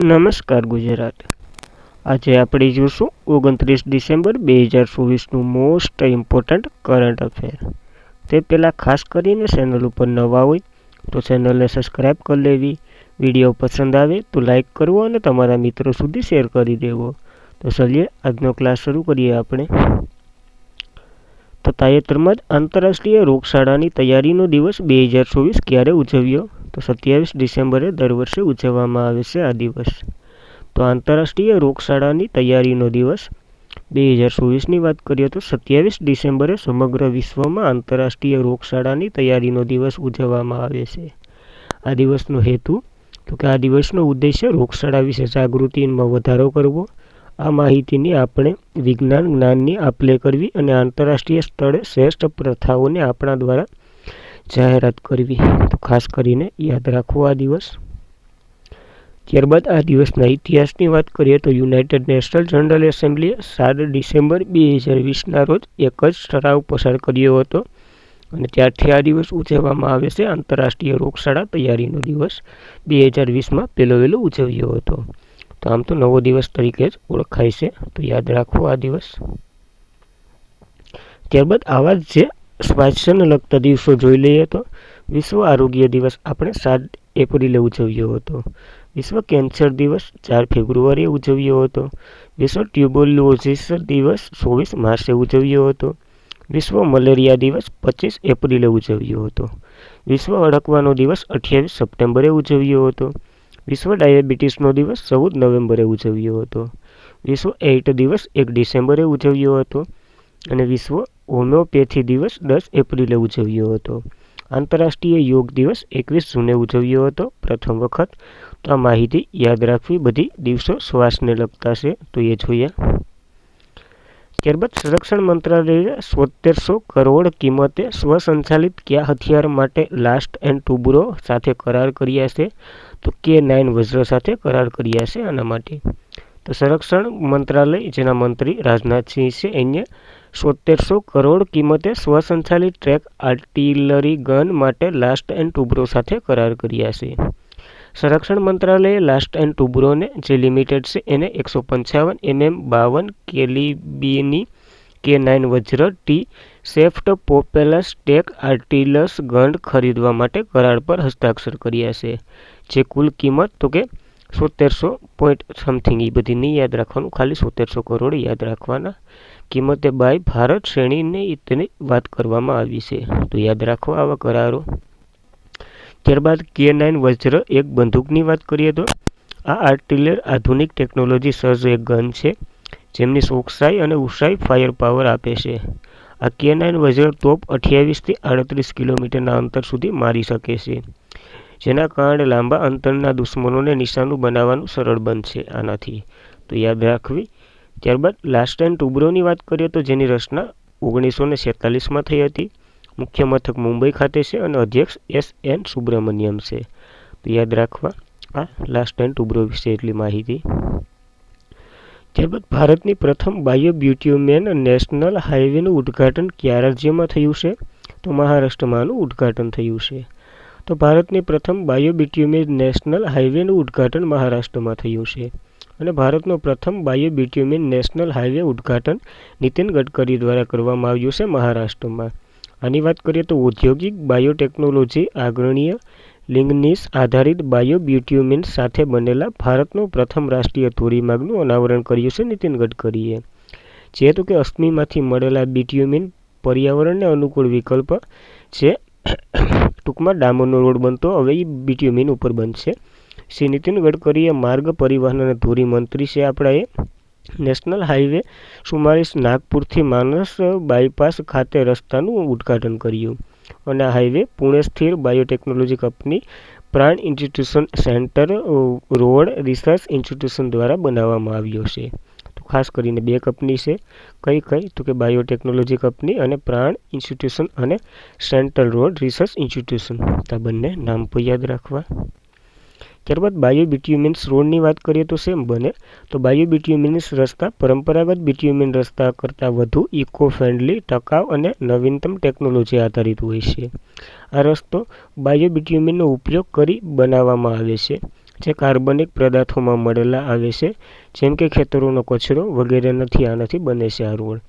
નમસ્કાર ગુજરાત. આજે આપણે જોશું 29 ડિસેમ્બર 2024નું મોસ્ટ ઇમ્પોર્ટન્ટ કરંટ અફેર. તે પહેલાં ખાસ કરીને ચેનલ ઉપર નવા હોય તો ચેનલને સબસ્ક્રાઈબ કરી લેવી, વિડીયો પસંદ આવે તો લાઈક કરવો અને તમારા મિત્રો સુધી શેર કરી દેવો. તો ચલીએ આજનો ક્લાસ શરૂ કરીએ આપણે. તો તાજેતરમાં જ આંતરરાષ્ટ્રીય રોગચાળાની તૈયારીનો દિવસ 2024 ક્યારે ઉજવ્યો? તો 27 ડિસેમ્બરે દર વર્ષે ઉજવવામાં આવે છે આ દિવસ. તો આંતરરાષ્ટ્રીય રોગચાળાની તૈયારીનો દિવસ 2024ની વાત કરીએ તો 27 ડિસેમ્બરે સમગ્ર વિશ્વમાં આંતરરાષ્ટ્રીય રોગચાળાની તૈયારીનો દિવસ ઉજવવામાં આવે છે. આ દિવસનો હેતુ તો કે આ દિવસનો ઉદ્દેશ્ય રોગચાળા વિશે જાગૃતિમાં વધારો કરવો, આ માહિતીની આપણે વિજ્ઞાન જ્ઞાનની આપ-લે કરવી અને આંતરરાષ્ટ્રીય સ્તરે શ્રેષ્ઠ પ્રથાઓને આપણા દ્વારા જાહેરાત કરવી. તો ખાસ કરીને યાદ રાખવો આ દિવસ. ત્યારબાદ આ દિવસના ઇતિહાસની વાત કરીએ તો યુનાઇટેડ નેશનલ જનરલ એસેમ્બલીએ 7 ડિસેમ્બર 2020ના રોજ એક જ ઠરાવ પસાર કર્યો હતો અને ત્યારથી આ દિવસ ઉજવવામાં આવે છે. આંતરરાષ્ટ્રીય રોગચાળા તૈયારીનો દિવસ 2020માં વહેલો ઉજવ્યો હતો. તો આમ તો નવો દિવસ તરીકે જ ઓળખાય છે, તો યાદ રાખવો આ દિવસ. ત્યારબાદ આવા જ જે સ્વાસ્થ્યને લગતા દિવસો જોઈ લઈએ તો વિશ્વ આરોગ્ય દિવસ આપણે 7 એપ્રિલે ઉજવ્યો હતો. વિશ્વ કેન્સર દિવસ 4 ફેબ્રુઆરીએ ઉજવ્યો હતો. વિશ્વ ટ્યુબરક્લોસિસ દિવસ 24 માર્ચે ઉજવ્યો હતો. વિશ્વ મલેરિયા દિવસ 25 એપ્રિલે ઉજવ્યો હતો. વિશ્વ અડકવાનો દિવસ 28 સપ્ટેમ્બરે ઉજવ્યો હતો. વિશ્વ ડાયાબિટીસનો દિવસ 14 નવેમ્બરે ઉજવ્યો હતો. વિશ્વ એઇડ્સ દિવસ 1 ડિસેમ્બરે ઉજવ્યો હતો અને વિશ્વ હોમિયોપેથી દિવસ 10 એપ્રિલે ઉજવ્યો હતો. આંતરરાષ્ટ્રીય યોગ દિવસ 21 જૂને ઉજવ્યો હતો પ્રથમ વખત. તો આ માહિતી યાદ રાખવી. બધી દિવસો શ્વાસને લગતા છે, તો એ જોઈએ. ત્યારબાદ સંરક્ષણ મંત્રાલયે 7700 કરોડ કિંમતે સ્વસંચાલિત કયા હથિયાર માટે લાસ્ટ એન્ડ ટુબ્રો સાથે કરાર કર્યા છે? તો K9 વજ્ર સાથે કરાર કર્યા છે આના માટે. તો સંરક્ષણ મંત્રાલય જેના મંત્રી રાજનાથસિંહ છે એને 7700 કરોડ કિંમતે સ્વસંચાલિત ટ્રેક આર્ટિલરી ગન માટે લાસ્ટ એન્ડ ટુબ્રો સાથે કરાર કર્યા છે. સંરક્ષણ મંત્રાલયે લાસ્ટ એન્ડ ટુબ્રોને જે લિમિટેડ છે એને 155 mm 52 કેલિબરની K9 વજ્ર ટી સેફ્ટ પોપેલસ ટેક આર્ટિલસ ગન ખરીદવા માટે કરાર પર હસ્તાક્ષર કર્યા છે. જે કુલ કિંમત તો કે 7700 પોઈન્ટ સમથિંગ, એ બધી નહીં યાદ રાખવાનું, ખાલી 7700 કરોડ યાદ રાખવાના. કિંમતે બાય ભારત શ્રેણીને તેની વાત કરવામાં આવી છે, તો યાદ રાખો આવા કરારો. ત્યારબાદ K9 વજ્ર એક બંદૂકની વાત કરીએ તો આ આર્ટિલર આધુનિક ટેકનોલોજી સજ્જ એક ગન છે જેમની ચોકસાઈ અને ઊંચાઈ ફાયર પાવર આપે છે. આ K9 વજ્ર તોપ 28થી 38 કિલોમીટરના અંતર સુધી મારી શકે છે, જેના કારણે લાંબા અંતરના દુશ્મનોને નિશાનું બનાવવાનું સરળ બનશે આનાથી, તો યાદ રાખવી. ત્યારબાદ લાસ્ટ એન્ડ ટુબ્રોની વાત કરીએ તો જેની રચના 1946માં થઈ હતી. મુખ્ય મથક મુંબઈ ખાતે છે અને અધ્યક્ષ S.N. સુબ્રમણ્યમ છે, તો યાદ રાખવા આ લાસ્ટ એન્ડ ટુબ્રો વિશે એટલી માહિતી. ત્યારબાદ ભારતની પ્રથમ બાયોબ્યુટ્યુમેન નેશનલ હાઈવેનું ઉદ્ઘાટન કયા રાજ્યમાં થયું છે? તો મહારાષ્ટ્રમાં આનું ઉદ્ઘાટન થયું છે. તો ભારતની પ્રથમ બાયોબ્યુટ્યુમેન નેશનલ હાઈવેનું ઉદ્ઘાટન મહારાષ્ટ્રમાં થયું છે અને ભારતનો પ્રથમ બાયોબ્યુટ્યુમેન નેશનલ હાઈવે ઉદ્ઘાટન નીતિન ગડકરી દ્વારા કરવામાં આવ્યું છે મહારાષ્ટ્રમાં. આની વાત કરીએ તો ઔદ્યોગિક બાયોટેકનોલોજી આગ્રણીય લિગ્નિસ આધારિત બાયોબ્યુટ્યુમેન સાથે બનેલા ભારતનો પ્રથમ રાષ્ટ્રીય ધોરીમાર્ગનું અનાવરણ કર્યું છે નીતિન ગડકરીએ. જે તો કે અશ્મિમાંથી મળેલા બિટ્યુમેન પર્યાવરણને અનુકૂળ વિકલ્પ છે. ટૂંકમાં ડામરનો રોડ બનતો હવે એ બિટ્યુમેન ઉપર બનશે. શ્રી નીતિન ગડકરીએ માર્ગ પરિવહન અને ધોરી મંત્રી છે આપણા એ. નેશનલ હાઈવે 44 નાગપુરથી માનસ બાયપાસ ખાતે રસ્તાનું ઉદ્ઘાટન કર્યું અને આ હાઈવે પુણે સ્થિર બાયોટેકનોલોજી કંપની પ્રાણ institution centre road research institution દ્વારા બનાવવામાં આવ્યો છે. તો ખાસ કરીને બે કંપની છે, કઈ તો કે બાયોટેકનોલોજી કંપની અને પ્રાણ ઇન્સ્ટિટ્યુશન અને સેન્ટ્રલ રોડ રિસર્ચ ઇન્સ્ટિટ્યુશન, આ બંને નામ પર યાદ રાખવા. ત્યારબાદ બાયોબિટ્યુમેન્સ રોડની વાત કરીએ તો સેમ બને. તો બાયોબિટ્યુમેન્સ રસ્તા પરંપરાગત બિટ્યુમેન રસ્તા કરતાં વધુ ઇકો ફ્રેન્ડલી, ટકાઉ અને નવીનતમ ટેકનોલોજી આધારિત હોય છે. આ રસ્તો બાયોબિટ્યુમેનનો ઉપયોગ કરી બનાવવામાં આવે છે, જે કાર્બનિક પદાર્થોમાં મળેલા આવે છે, જેમ કે ખેતરોનો કચરો વગેરે નથી આનાથી બને છે આ રોડ.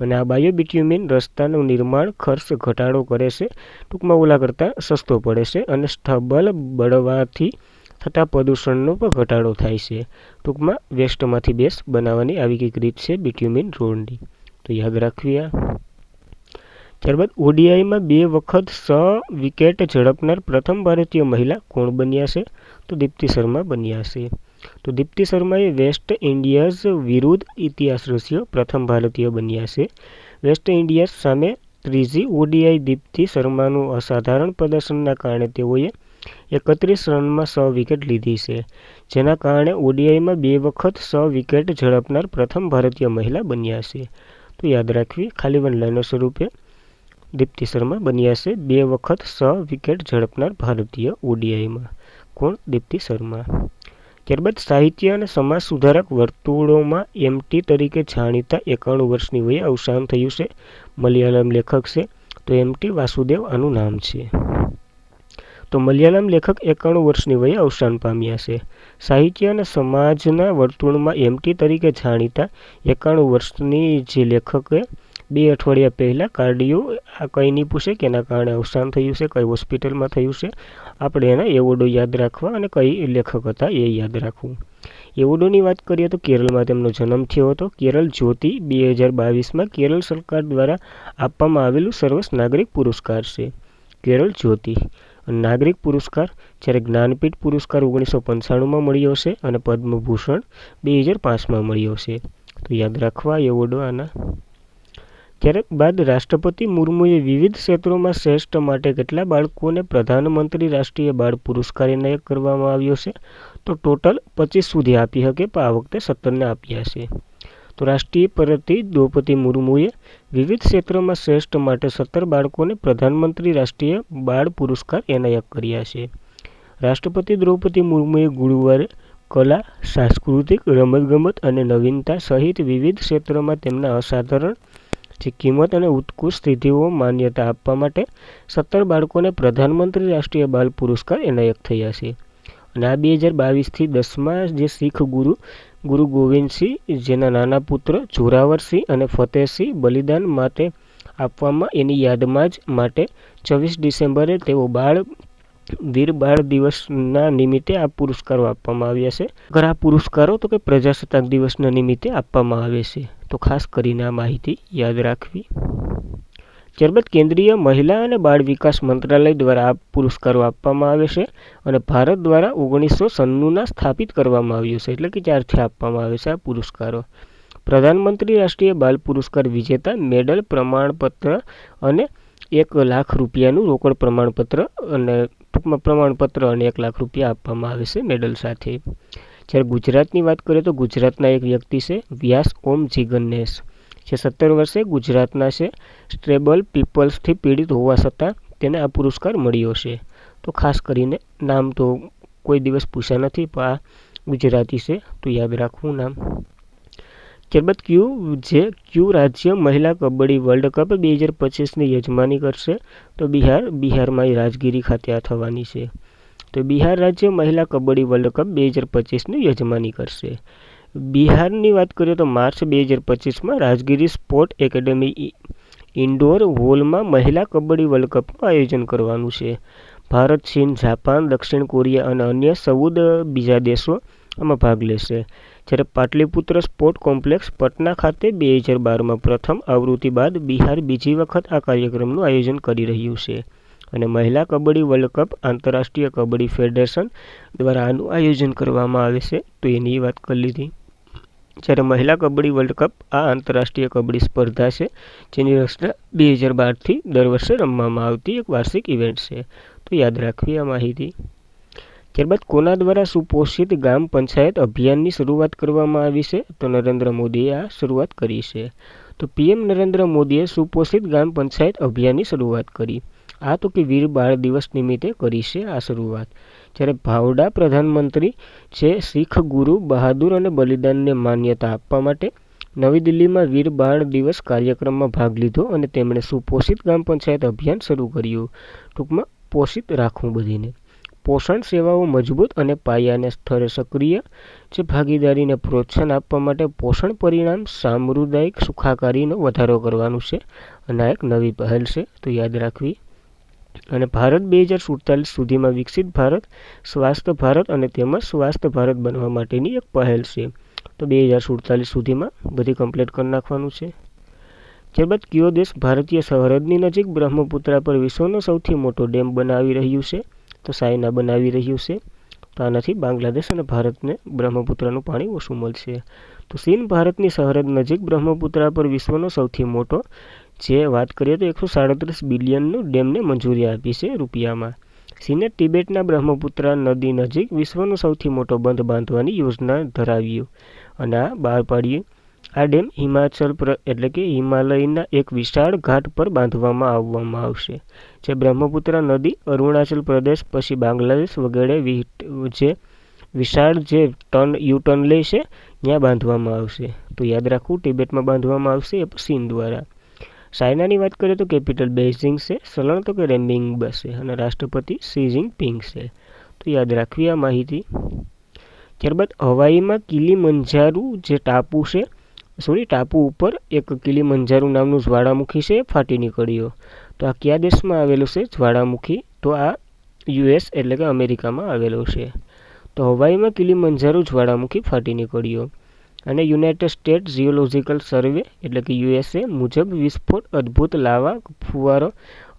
અને આ બાયોબિટ્યુમિન રસ્તાનું નિર્માણ ખર્ચ ઘટાડો કરે છે, ટૂંકમાં ઓલા કરતાં સસ્તો પડે છે, અને સ્ટબલ બળવાથી થતા પ્રદૂષણનો પણ ઘટાડો થાય છે. ટૂંકમાં વેસ્ટમાંથી બેસ્ટ બનાવવાની આવી કંઈક રીત છે બિટ્યુમિન રોડની, તો યાદ રાખવી આ. ત્યારબાદ ઓડીઆઈમાં 2 વખત 100 વિકેટ ઝડપનાર પ્રથમ ભારતીય મહિલા કોણ બન્યા છે? તો દીપ્તિ શર્મા બન્યા છે. તો દીપ્તિ શર્માએ વેસ્ટ ઇન્ડિયાઝ વિરુદ્ધ ઇતિહાસ રચ્યો, પ્રથમ ભારતીય બન્યા છે. વેસ્ટ ઇન્ડિયાઝ સામે ત્રીજી ઓડીઆઈ દીપ્તિ શર્માનું અસાધારણ પ્રદર્શનના કારણે તેઓએ 31 રનમાં 100 વિકેટ લીધી છે, જેના કારણે ઓડીઆઈમાં 2 વખત 100 વિકેટ ઝડપનાર પ્રથમ ભારતીય મહિલા બન્યા છે. તો યાદ રાખવી, ખાલી વન લાઈનર સ્વરૂપે દીપ્તિ શર્મા બન્યા છે 2 વખત 100 વિકેટ ઝડપનાર ભારતીય ઓડીઆઈમાં. કોણ? દીપ્તિ શર્મા. ત્યારબાદ સાહિત્ય અને સમાજ સુધારક વર્તુળોમાં એમટી તરીકે જાણીતા 91 વર્ષની વયે અવસાન થયું છે. મલયાલમ લેખક છે, તો એમટી વાસુદેવ આનું નામ છે. તો મલયાલમ લેખક 91 વર્ષની વયે અવસાન પામ્યા છે. સાહિત્ય અને સમાજના વર્તુળમાં એમટી તરીકે જાણીતા 91 વર્ષની જે લેખકે 2 અઠવાડિયા પહેલાં કાર્ડિયો આ કંઈ નહીં પૂછે કે એના કારણે અવસાન થયું છે, કઈ હોસ્પિટલમાં થયું છે, આપણે એના એવોર્ડો યાદ રાખવા અને કઈ લેખક હતા એ યાદ રાખવું. એવોર્ડોની વાત કરીએ તો કેરળમાં તેમનો જન્મ થયો હતો. કેરળ જ્યોતિ 2022માં કેરળ સરકાર દ્વારા આપવામાં આવેલું સર્વોચ્ચ નાગરિક પુરસ્કાર છે, કેરળ જ્યોતિ. નાગરિક પુરસ્કાર, જ્યારે જ્ઞાનપીઠ પુરસ્કાર 1995માં મળ્યો છે અને પદ્મભૂષણ 2005માં મળ્યો છે. તો યાદ રાખવા એવોર્ડો આના. ત્યારબાદ રાષ્ટ્રપતિ મુર્મુએ વિવિધ ક્ષેત્રોમાં શ્રેષ્ઠ માટે કેટલા બાળકોને પ્રધાનમંત્રી રાષ્ટ્રીય બાળ પુરસ્કાર એનાયત કરવામાં આવ્યો છે? તો ટોટલ 25 સુધી આપી શકે, પણ આ વખતે 17ને આપ્યા છે. તો રાષ્ટ્રપતિ દ્રૌપદી મુર્મુએ વિવિધ ક્ષેત્રોમાં શ્રેષ્ઠ માટે 17 બાળકોને પ્રધાનમંત્રી રાષ્ટ્રીય બાળ પુરસ્કાર એનાયત કર્યા છે. રાષ્ટ્રપતિ દ્રૌપદી મુર્મુએ ગુરુવારે કલા, સાંસ્કૃતિક, રમતગમત અને નવીનતા સહિત વિવિધ ક્ષેત્રોમાં તેમના અસાધારણ જે કિંમત અને ઉત્કૃષ્ટ સિદ્ધિઓ માન્યતા આપવા માટે 17 બાળકોને પ્રધાનમંત્રી રાષ્ટ્રીય બાળ પુરસ્કાર એનાયત થયા છે. અને આ 2022થી 10મા જે શીખ ગુરુ ગોવિંદસિંહ, જેના નાના પુત્ર જોરાવરસિંહ અને ફતેહસિંહ બલિદાન માટે આપવામાં એની યાદમાં જ માટે 24 ડિસેમ્બરે તેઓ વીર બાળ દિવસના નિમિત્તે આ પુરસ્કારો આપવામાં આવ્યા છે. અગર આ પુરસ્કારો તો કે પ્રજાસત્તાક દિવસના નિમિત્તે આપવામાં આવે છે, તો ખાસ કરીને આ માહિતી યાદ રાખવી. ત્યારબાદ કેન્દ્રીય મહિલા અને બાળ વિકાસ મંત્રાલય દ્વારા આ પુરસ્કારો આપવામાં આવે છે અને ભારત દ્વારા 1996ના સ્થાપિત કરવામાં આવ્યું છે, એટલે કે ત્યારથી આપવામાં આવે છે આ પુરસ્કારો. પ્રધાનમંત્રી રાષ્ટ્રીય બાળ પુરસ્કાર વિજેતા મેડલ, પ્રમાણપત્ર અને 1 લાખ રૂપિયાનું રોકડ પ્રમાણપત્ર અને ટૂંકમાં પ્રમાણપત્ર અને 1 લાખ રૂપિયા આપવામાં આવે છે મેડલ સાથે. જ્યારે ગુજરાતની વાત કરીએ તો ગુજરાતના એક વ્યક્તિ છે વ્યાસ ઓમ જીગન્નેશ, જે 17 વર્ષે ગુજરાતના છે. સ્ટ્રેબલ પીપલ્સથી પીડિત હોવા છતાં તેને આ પુરસ્કાર મળ્યો છે. તો ખાસ કરીને નામ તો કોઈ દિવસ પૂછ્યા નથી, પણ આ ગુજરાતી છે, તો યાદ રાખવું નામ. ત્યારબાદ ક્યુ રાજ્ય મહિલા કબડ્ડી વર્લ્ડ કપ 2025ની યજમાની કરશે? તો બિહારમાં રાજગીરી ખાતે આ થવાની છે. તો બિહાર રાજ્ય મહિલા કબડ્ડી વર્લ્ડ કપ 2025ની યજમાની કરશે. બિહારની વાત કરીએ તો March 2025માં Rajgiri sport academy indoor હોલમાં મહિલા કબડ્ડી વર્લ્ડ કપનું આયોજન કરવાનું છે. ભારત, ચીન, જાપાન, દક્ષિણ કોરિયા અને અન્ય 14 બીજા દેશો આમાં ભાગ લેશે. જ્યારે પાટલીપુત્ર સ્પોર્ટ કોમ્પ્લેક્સ પટના ખાતે 2012માં પ્રથમ આવૃત્તિ બાદ બિહાર બીજી વખત આ કાર્યક્રમનું આયોજન કરી રહ્યું છે. અને મહિલા કબડ્ડી વર્લ્ડ કપ આંતરરાષ્ટ્રીય કબડ્ડી ફેડરેશન દ્વારા આનું આયોજન કરવામાં આવે છે, તો એની વાત કરી લીધી. જ્યારે મહિલા કબડ્ડી વર્લ્ડ કપ આ આંતરરાષ્ટ્રીય કબડ્ડી સ્પર્ધા છે, જેની રચના 2012થી દર વર્ષે રમવામાં આવતી એક વાર્ષિક ઇવેન્ટ છે, તો યાદ રાખવી આ માહિતી. ત્યારબાદ કોના દ્વારા સુપોષિત ગામ પંચાયત અભિયાનની શરૂઆત કરવામાં આવી છે? તો નરેન્દ્ર મોદીએ આ શરૂઆત કરી છે. તો પીએમ નરેન્દ્ર મોદીએ સુપોષિત ગામ પંચાયત અભિયાનની શરૂઆત કરી. આ તો કે વીર બાળ દિવસ નિમિત્તે કરી છે આ શરૂઆત. જ્યારે ભાવડા પ્રધાનમંત્રી છે શીખ ગુરુ બહાદુર અને બલિદાનને માન્યતા આપવા માટે નવી દિલ્હીમાં વીર બાળ દિવસ કાર્યક્રમમાં ભાગ લીધો અને તેમણે સુપોષિત ગામ પંચાયત અભિયાન શરૂ કર્યું. ટૂંકમાં પોષિત રાખવું બધીને. પોષણ સેવાઓ મજબૂત અને પાયાના સ્તરે સક્રિય જે ભાગીદારીને પ્રોત્સાહન આપવા માટે પોષણ પરિણામ સામુદાયિક સુખાકારીનો વધારો કરવાનું છે અને આ એક નવી પહેલ છે, તો યાદ રાખવી. અને ભારત 2047 સુધીમાં વિકસિત ભારત, સ્વાસ્થ્ય ભારત અને તેમાં સ્વાસ્થ્ય ભારત બનવા માટેની એક પહેલ છે. તો 2047 સુધીમાં બધી કમ્પ્લીટ કરી નાખવાનું છે. ત્યારબાદ કયો દેશ ભારતીય સરહદની નજીક બ્રહ્મપુત્રા પર વિશ્વનો સૌથી મોટો ડેમ બનાવી રહ્યું છે? તો ચાઇના બનાવી રહ્યું છે. તો આનાથી બાંગ્લાદેશ અને ભારતને બ્રહ્મપુત્રાનું પાણી ઓછું મળશે. તો ચીન ભારતની સરહદ નજીક બ્રહ્મપુત્રા પર વિશ્વનો સૌથી મોટો, જે વાત કરીએ તો 137 બિલિયનનું ડેમને મંજૂરી આપી છે રૂપિયામાં. ચીને તિબેટના બ્રહ્મપુત્રા નદી નજીક વિશ્વનો સૌથી મોટો બંધ બાંધવાની યોજના ધરાવ્યું અને આ બહાર પાડ્યું. આ ડેમ હિમાલયના એક વિશાળ ઘાટ પર બાંધવામાં આવશે, જે બ્રહ્મપુત્રા નદી, અરુણાચલ પ્રદેશ પછી બાંગ્લાદેશ વગેરે જે વિશાળ જે યુટર્ન લે છે ત્યાં બાંધવામાં આવશે. તો યાદ રાખવું, તિબેટમાં બાંધવામાં આવશે એ ચીન દ્વારા. ચાઇનાની વાત કરીએ તો કેપિટલ બેઇજિંગ છે, ચલણ તો કે રેમ્બિંગબા છે અને રાષ્ટ્રપતિ શી જિનપિંગ છે. તો યાદ રાખવી આ માહિતી. ત્યારબાદ હવાઈમાં કિલીમંજારો જે ટાપુ ઉપર એક કિલીમંજારો નામનું જ્વાળામુખી છે, ફાટી નીકળ્યો. તો આ કયા દેશમાં આવેલું છે જ્વાળામુખી? તો આ US એટલે કે અમેરિકામાં આવેલો છે. તો હવાઈમાં કિલીમંજારો જ્વાળામુખી ફાટી નીકળ્યો. અને યુનાઇટેડ સ્ટેટ્સ જીઓલોજિકલ સર્વે એટલે કે USA મુજબ વિસ્ફોટ અદ્ભુત લાવા ફુવારો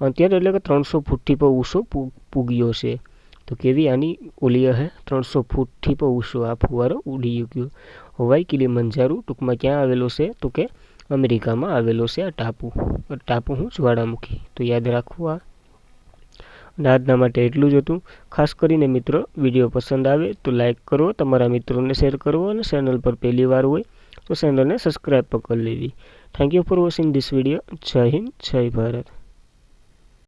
અત્યારે એટલે કે 300 ફૂટથી પણ ઊંચો પૂગ્યો છે. તો કેવી આની ઓલી હે, 300 ફૂટથી પણ ઊંચો આ ફુવારો ઉડી ગયો. હવાઈ કિલીમંજારો ટૂંકમાં ક્યાં આવેલો છે? તો કે અમેરિકામાં આવેલો છે આ ટાપુ જ્વાળામુખી. તો યાદ રાખવું આ. અને આજના માટે એટલું જ હતું. ખાસ કરીને મિત્રો, વિડીયો પસંદ આવે તો લાઇક કરો, તમારા મિત્રોને શેર કરો અને ચેનલ પર પહેલી વાર હોય તો ચેનલને સબસ્ક્રાઈબ પણ કરી લેવી. Thank you for watching this video. જય હિન્દ, જય ભારત.